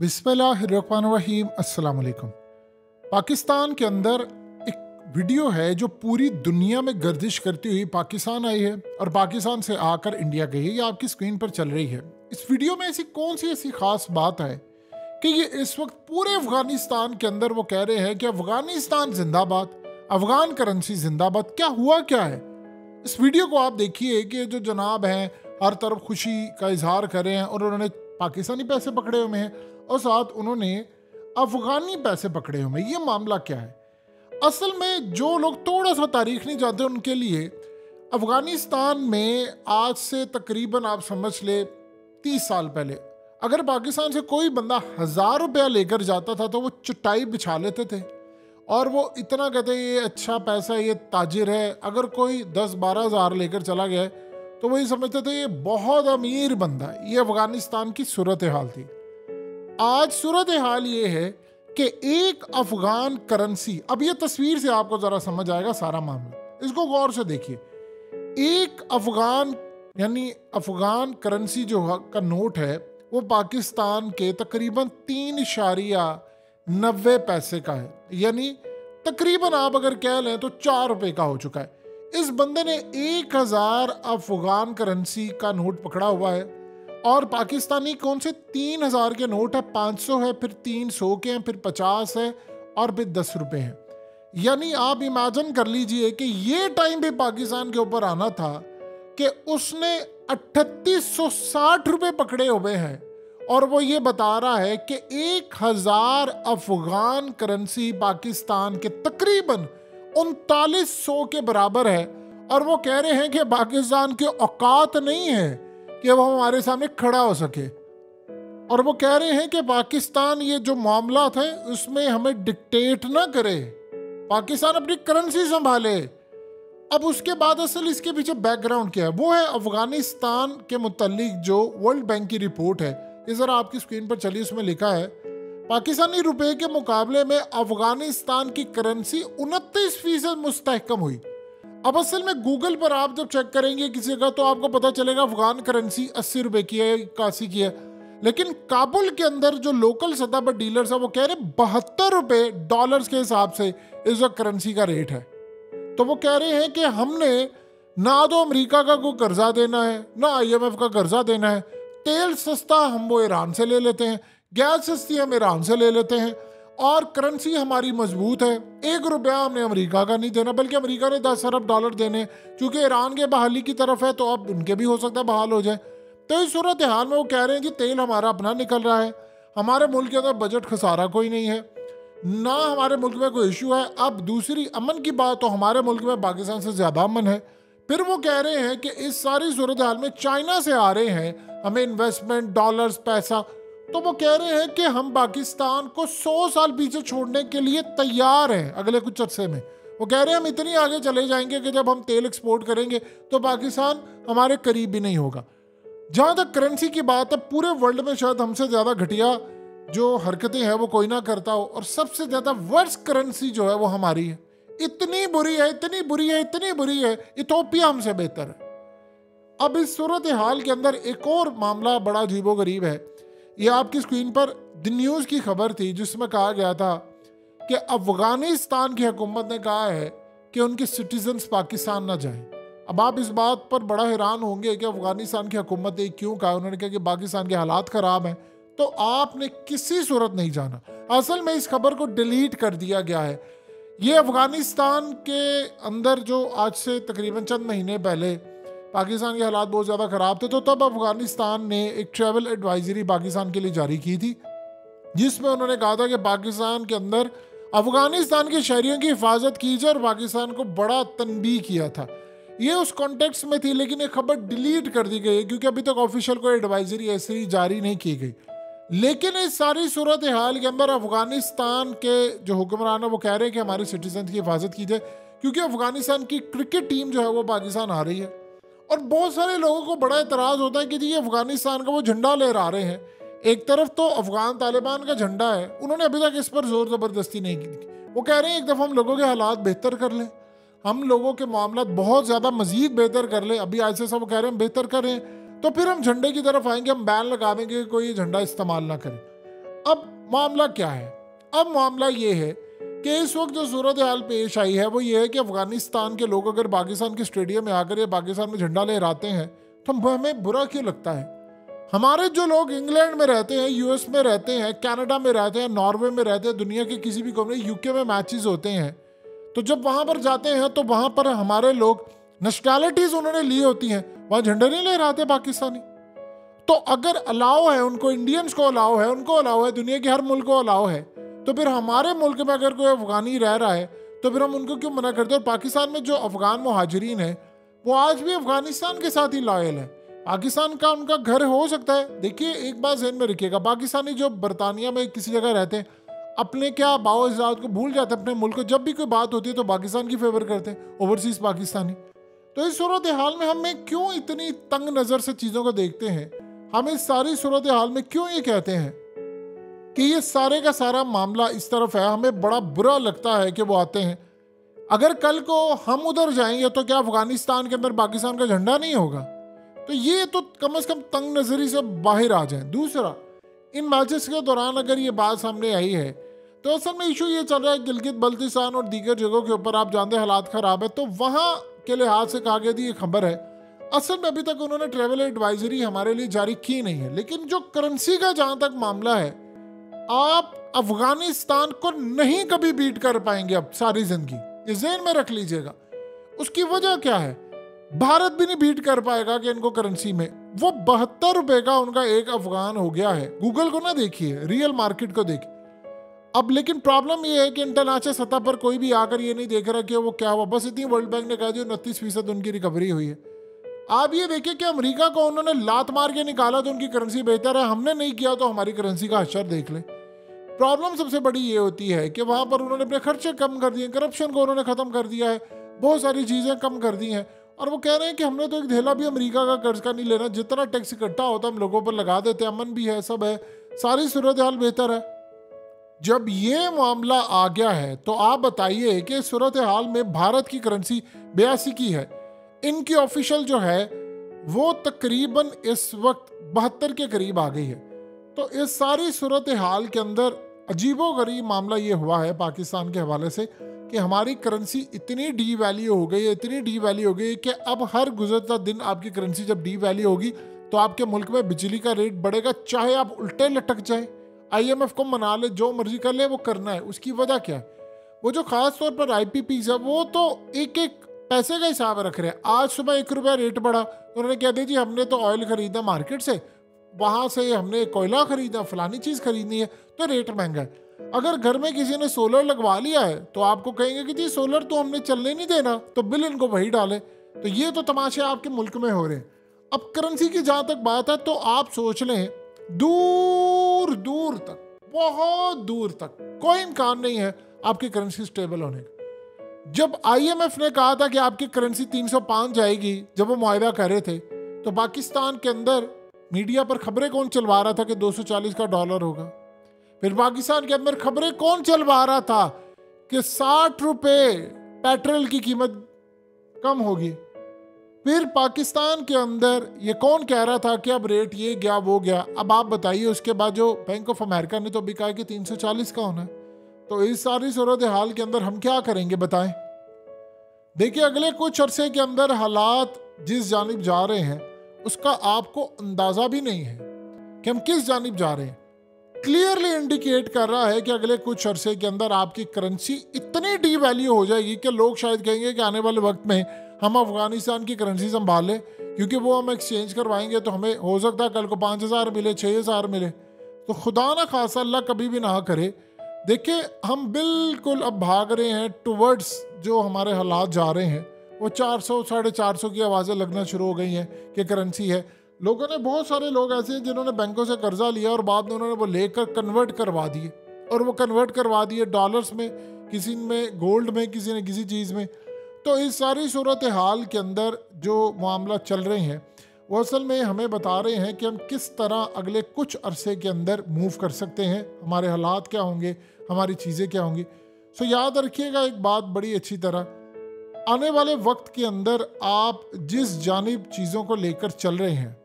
बिस्मिल्लाहिर्रहमानिर्रहीम अस्सलाम वालेकुम। पाकिस्तान के अंदर एक वीडियो है जो पूरी दुनिया में गर्दिश करती हुई पाकिस्तान आई है और पाकिस्तान से आकर इंडिया गई है। ये आपकी स्क्रीन पर चल रही है। इस वीडियो में ऐसी कौन सी ऐसी खास बात है कि ये इस वक्त पूरे अफगानिस्तान के अंदर वो कह रहे हैं कि अफगानिस्तान जिंदाबाद, अफगान करेंसी जिंदाबाद। क्या हुआ क्या है? इस वीडियो को आप देखिए कि जो जनाब हैं हर तरफ खुशी का इजहार कर रहे हैं और उन्होंने पाकिस्तानी पैसे पकड़े हुए हैं और साथ उन्होंने अफगानी पैसे पकड़े हुए हैं। ये मामला क्या है? असल में जो लोग थोड़ा सा तारीख नहीं जानते उनके लिए अफगानिस्तान में आज से तकरीबन आप समझ ले 30 साल पहले अगर पाकिस्तान से कोई बंदा 1000 रुपया लेकर जाता था तो वो चटाई बिछा लेते थे और वो इतना कहते ये अच्छा पैसा, ये ताजिर है। अगर कोई 10-12 हज़ार लेकर चला गया तो वही समझते थे ये बहुत अमीर बंदा है। ये अफगानिस्तान की सूरत हाल थी। आज सूरत हाल ये है कि एक अफगान करेंसी, अब ये तस्वीर से आपको जरा समझ आएगा सारा मामला, इसको गौर से देखिए। एक अफगान यानी अफगान करेंसी जो का नोट है वो पाकिस्तान के तकरीबन 3.90 पैसे का है, यानी तकरीबन आप अगर कह लें तो 4 रुपए का हो चुका है। इस बंदे ने 1000 अफगान करेंसी का नोट पकड़ा हुआ है और पाकिस्तानी कौन से 3000 के नोट है, 500 है, फिर 300 के हैं, फिर 50 है और फिर 10 रुपए हैं। यानी आप इमेजिन कर लीजिए कि ये टाइम भी पाकिस्तान के ऊपर आना था कि उसने 3860 रुपए पकड़े हुए हैं और वो ये बता रहा है कि 1000 अफगान करेंसी पाकिस्तान के तकरीबन 3900 के बराबर है। और वो कह रहे हैं कि पाकिस्तान की औकात नहीं है कि वो हमारे सामने खड़ा हो सके। और वो कह रहे हैं कि पाकिस्तान ये जो मामला है उसमें हमें डिक्टेट ना करे, पाकिस्तान अपनी करेंसी संभाले। अब उसके बाद असल इसके पीछे बैकग्राउंड क्या है वो है अफगानिस्तान के मुतालिक जो वर्ल्ड बैंक की रिपोर्ट है, इस जरा आपकी स्क्रीन पर चलिए, उसमें लिखा है पाकिस्तानी रुपए के मुकाबले में अफगानिस्तान की करेंसी 29% मुस्तहकम हुई। अब असल में गूगल पर आप जब चेक करेंगे किसी का तो आपको पता चलेगा अफगान करेंसी 80 रुपए की है, 81 की है। लेकिन काबुल के अंदर जो लोकल सतह पर डीलर्स है वो कह रहे 72 रुपए डॉलर्स के हिसाब से इस वक्त करेंसी का रेट है। तो वो कह रहे हैं कि हमने ना तो अमेरिका का कोई कर्जा देना है ना IMF का कर्जा देना है। तेल सस्ता हम वो ईरान से ले लेते हैं, गैस सस्ती हम ईरान से ले लेते हैं और करेंसी हमारी मजबूत है। 1 रुपया हमने अमेरिका का नहीं देना, बल्कि अमेरिका ने 10 अरब डॉलर देने, क्योंकि ईरान के बहाली की तरफ है तो अब उनके भी हो सकता है बहाल हो जाए। तो इस सूरत हाल में वो कह रहे हैं कि तेल हमारा अपना निकल रहा है, हमारे मुल्क के अंदर बजट खसारा कोई नहीं है, ना हमारे मुल्क में कोई इशू है। अब दूसरी अमन की बात, तो हमारे मुल्क में पाकिस्तान से ज़्यादा अमन है। फिर वो कह रहे हैं कि इस सारी सूरत हाल में चाइना से आ रहे हैं हमें इन्वेस्टमेंट, डॉलर्स, पैसा। तो वो कह रहे हैं कि हम पाकिस्तान को 100 साल पीछे छोड़ने के लिए तैयार हैं अगले कुछ अरसे में। वो कह रहे हैं हम इतनी आगे चले जाएंगे कि जब हम तेल एक्सपोर्ट करेंगे तो पाकिस्तान हमारे करीब भी नहीं होगा। जहाँ तक करेंसी की बात है, पूरे वर्ल्ड में शायद हमसे ज़्यादा घटिया जो हरकतें हैं वो कोई ना करता हो, और सबसे ज़्यादा वर्स्ट करेंसी जो है वो हमारी है। इतनी बुरी है, इतनी बुरी है, इतनी बुरी है, इथोपिया हमसे बेहतर है। अब इस सूरत हाल के अंदर एक और मामला बड़ा अजीबोगरीब है। ये आपकी स्क्रीन पर द न्यूज़ की खबर थी जिसमें कहा गया था कि अफगानिस्तान की हुकूमत ने कहा है कि उनके सिटीजन्स पाकिस्तान ना जाएं। अब आप इस बात पर बड़ा हैरान होंगे कि अफगानिस्तान की हुकूमत ने क्यों कहा। उन्होंने कहा कि पाकिस्तान के हालात ख़राब हैं, तो आपने किसी सूरत नहीं जाना। असल में इस खबर को डिलीट कर दिया गया है। ये अफगानिस्तान के अंदर जो आज से तकरीबन चंद महीने पहले पाकिस्तान के हालात बहुत ज़्यादा ख़राब थे, तो तब अफगानिस्तान ने एक ट्रैवल एडवाइजरी पाकिस्तान के लिए जारी की थी जिसमें उन्होंने कहा था कि पाकिस्तान के अंदर अफगानिस्तान के शहरियों की हिफाजत की जाए और पाकिस्तान को बड़ा तनबीह किया था। ये उस कॉन्टेक्स्ट में थी, लेकिन ये खबर डिलीट कर दी गई है क्योंकि अभी तक ऑफिशियल कोई एडवाइजरी ऐसी जारी नहीं की गई। लेकिन इस सारी सूरत हाल के अंदर अफगानिस्तान के जो हुक्मरान है वो कह रहे हैं कि हमारे सिटीजन की हिफाजत की जाए, क्योंकि अफगानिस्तान की क्रिकेट टीम जो है वो पाकिस्तान आ रही है। और बहुत सारे लोगों को बड़ा एतराज़ होता है कि जी अफगानिस्तान का वो झंडा लहरा रहे हैं। एक तरफ तो अफगान तालिबान का झंडा है, उन्होंने अभी तक इस पर जोर ज़बरदस्ती नहीं की। वो कह रहे हैं एक दफ़ा हम लोगों के हालात बेहतर कर लें, हम लोगों के मामला बहुत ज़्यादा मज़ीद बेहतर कर लें। अभी आज से सब कह रहे हैं हम बेहतर करें, तो फिर हम झंडे की तरफ आएंगे, हम बैन लगा देंगे कि कोई झंडा इस्तेमाल ना करे। अब मामला क्या है? अब मामला ये है कि इस वक्त जो सूरत हाल पेश आई है वो ये है कि अफगानिस्तान के लोग अगर पाकिस्तान के स्टेडियम में आकर या पाकिस्तान में झंडा लहराते हैं तो हमें बुरा क्यों लगता है? हमारे जो लोग इंग्लैंड में रहते हैं, यूएस में रहते हैं, कनाडा में रहते हैं, नॉर्वे में रहते हैं, दुनिया के किसी भी कोने, यूके में मैचेस होते हैं, तो जब वहां पर जाते हैं तो वहां पर हमारे लोग नेशनैलिटीज उन्होंने ली होती हैं, वहां झंडे नहीं लहराते पाकिस्तानी। तो अगर अलाउ है उनको, इंडियंस को अलाउ है, उनको अलाउ है, दुनिया के हर मुल्क को अलाउ है, तो फिर हमारे मुल्क में अगर कोई अफगानी रह रहा है तो फिर हम उनको क्यों मना करते हैं? और पाकिस्तान में जो अफगान मुहाजिरीन है वो आज भी अफगानिस्तान के साथ ही लॉयल है। पाकिस्तान का उनका घर हो सकता है। देखिए एक बात ध्यान में रखिएगा, पाकिस्तानी जो बरतानिया में किसी जगह रहते हैं अपने क्या बाओ-इज़्ज़ात को भूल जाते हैं, अपने मुल्क को जब भी कोई बात होती है तो पाकिस्तान की फेवर करते हैं, ओवरसीज पाकिस्तानी। तो इस सूरत हाल में हमें क्यों इतनी तंग नज़र से चीज़ों को देखते हैं? हम इस सारी सूरत हाल में क्यों ये कहते हैं कि ये सारे का सारा मामला इस तरफ है? हमें बड़ा बुरा लगता है कि वो आते हैं। अगर कल को हम उधर जाएंगे तो क्या अफगानिस्तान के अंदर पाकिस्तान का झंडा नहीं होगा? तो ये तो कम से कम तंग नजरी से बाहर आ जाए। दूसरा, इन मैचेस के दौरान अगर ये बात सामने आई है तो असल में इशू ये चल रहा है गिलगित बल्तिस्तान और दीगर जगहों के ऊपर, आप जानते हैं हालात खराब है, तो वहाँ के लिहाज से कहा गया थी ये खबर है। असल में अभी तक उन्होंने ट्रेवल एडवाइजरी हमारे लिए जारी की नहीं है, लेकिन जो करेंसी का जहाँ तक मामला है, आप अफगानिस्तान को नहीं कभी बीट कर पाएंगे अब सारी जिंदगी, ये ज़हन में रख लीजिएगा। उसकी वजह क्या है? भारत भी नहीं बीट कर पाएगा कि इनको करेंसी में, वो 72 रुपए का उनका एक अफगान हो गया है। गूगल को ना देखिए, रियल मार्केट को देखिए। अब लेकिन प्रॉब्लम ये है कि इंटरनेशनल सतह पर कोई भी आकर ये नहीं देख रहा कि वो क्या हुआ, बस इतनी वर्ल्ड बैंक ने कहा 29% उनकी रिकवरी हुई है। आप ये देखिए कि अमेरिका को उन्होंने लात मार के निकाला तो उनकी करेंसी बेहतर है, हमने नहीं किया तो हमारी करेंसी का असर देख ले। प्रॉब्लम सबसे बड़ी ये होती है कि वहाँ पर उन्होंने अपने खर्चे कम कर दिए, करप्शन को उन्होंने ख़त्म कर दिया है, बहुत सारी चीज़ें कम कर दी हैं, और वो कह रहे हैं कि हमने तो एक धेला भी अमेरिका का कर्ज का नहीं लेना, जितना टैक्स इकट्ठा होता हम लोगों पर लगा देते, अमन भी है, सब है, सारी सूरत हाल बेहतर है। जब ये मामला आ गया है तो आप बताइए कि सूरत हाल में भारत की करेंसी 82 की है, इनकी ऑफिशियल जो है वो तकरीबन इस वक्त 72 के करीब आ गई है। तो इस सारी सूरत हाल के अंदर अजीबोगरीब मामला ये हुआ है पाकिस्तान के हवाले से कि हमारी करेंसी इतनी डी वैल्यू हो गई है, इतनी डी वैल्यू हो गई है कि अब हर गुजरता दिन आपकी करेंसी जब डी वैल्यू होगी तो आपके मुल्क में बिजली का रेट बढ़ेगा, चाहे आप उल्टे लटक जाए, IMF को मना ले, जो मर्जी कर ले, वो करना है। उसकी वजह क्या है? वो जो खास तौर पर IPPs है वो तो एक एक पैसे का हिसाब रख रहे हैं। आज सुबह 1 रुपया रेट बढ़ा तो उन्होंने कह दिया जी हमने तो ऑयल खरीदा मार्केट से, वहाँ से हमने कोयला खरीदा, फलानी चीज़ खरीदनी है तो रेट महंगा है। अगर घर में किसी ने सोलर लगवा लिया है तो आपको कहेंगे कि जी सोलर तो हमने चलने नहीं देना, तो बिल इनको वही डाले। तो ये तो तमाशे आपके मुल्क में हो रहे हैं। अब करेंसी की जहाँ तक बात है तो आप सोच लें दूर दूर तक, बहुत दूर तक कोई इम्कान नहीं है आपकी करेंसी स्टेबल होने का। जब IMF ने कहा था कि आपकी करेंसी 305 जाएगी, जब वो मुआहदा कर रहे थे, तो पाकिस्तान के अंदर मीडिया पर खबरें कौन चलवा रहा था कि 240 का डॉलर होगा? फिर पाकिस्तान के अंदर खबरें कौन चलवा रहा था कि 60 रुपए पेट्रोल की कीमत कम होगी? फिर पाकिस्तान के अंदर ये कौन कह रहा था कि अब रेट ये गया वो गया? अब आप बताइए, उसके बाद जो बैंक ऑफ अमेरिका ने तो भी कहा कि 340 का होना है। तो इस सारी सूरत हाल के अंदर हम क्या करेंगे बताएं? देखिए अगले कुछ अरसे के अंदर हालात जिस जानिब जा रहे हैं उसका आपको अंदाजा भी नहीं है कि हम किस जानिब जा रहे हैं। क्लियरली इंडिकेट कर रहा है कि अगले कुछ अरसे के अंदर आपकी करेंसी इतनी डी वैल्यू हो जाएगी कि लोग शायद कहेंगे कि आने वाले वक्त में हम अफगानिस्तान की करेंसी संभाल लें, क्योंकि वो हम एक्सचेंज करवाएंगे तो हमें हो सकता है कल को 5,000 मिले, 6,000 मिले। तो खुदा ना खासा, अल्लाह कभी भी ना करे। देखिए हम बिल्कुल अब भाग रहे हैं टुवर्ड्स जो हमारे हालात जा रहे हैं वो 400 450 की आवाज़ें लगना शुरू हो गई हैं कि करेंसी है। लोगों ने, बहुत सारे लोग ऐसे हैं जिन्होंने बैंकों से कर्जा लिया और बाद में उन्होंने वो लेकर कन्वर्ट करवा दिए, और वो कन्वर्ट करवा दिए डॉलर्स में, किसी में गोल्ड में, किसी ने किसी चीज़ में। तो इस सारी सूरत हाल के अंदर जो मामला चल रहे हैं वो असल में हमें बता रहे हैं कि हम किस तरह अगले कुछ अरसे के अंदर मूव कर सकते हैं, हमारे हालात क्या होंगे, हमारी चीज़ें क्या होंगी। सो याद रखिएगा एक बात बड़ी अच्छी तरह, आने वाले वक्त के अंदर आप जिस जानिब चीज़ों को लेकर चल रहे हैं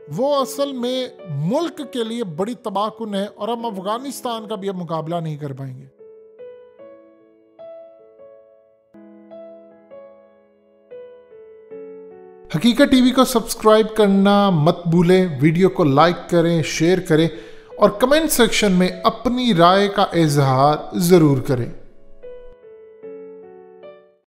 वो असल में मुल्क के लिए बड़ी तबाहकुन है और हम अफगानिस्तान का भी अब मुकाबला नहीं कर पाएंगे। हकीकत टीवी को सब्सक्राइब करना मत भूलें, वीडियो को लाइक करें, शेयर करें और कमेंट सेक्शन में अपनी राय का इजहार ज़रूर करें।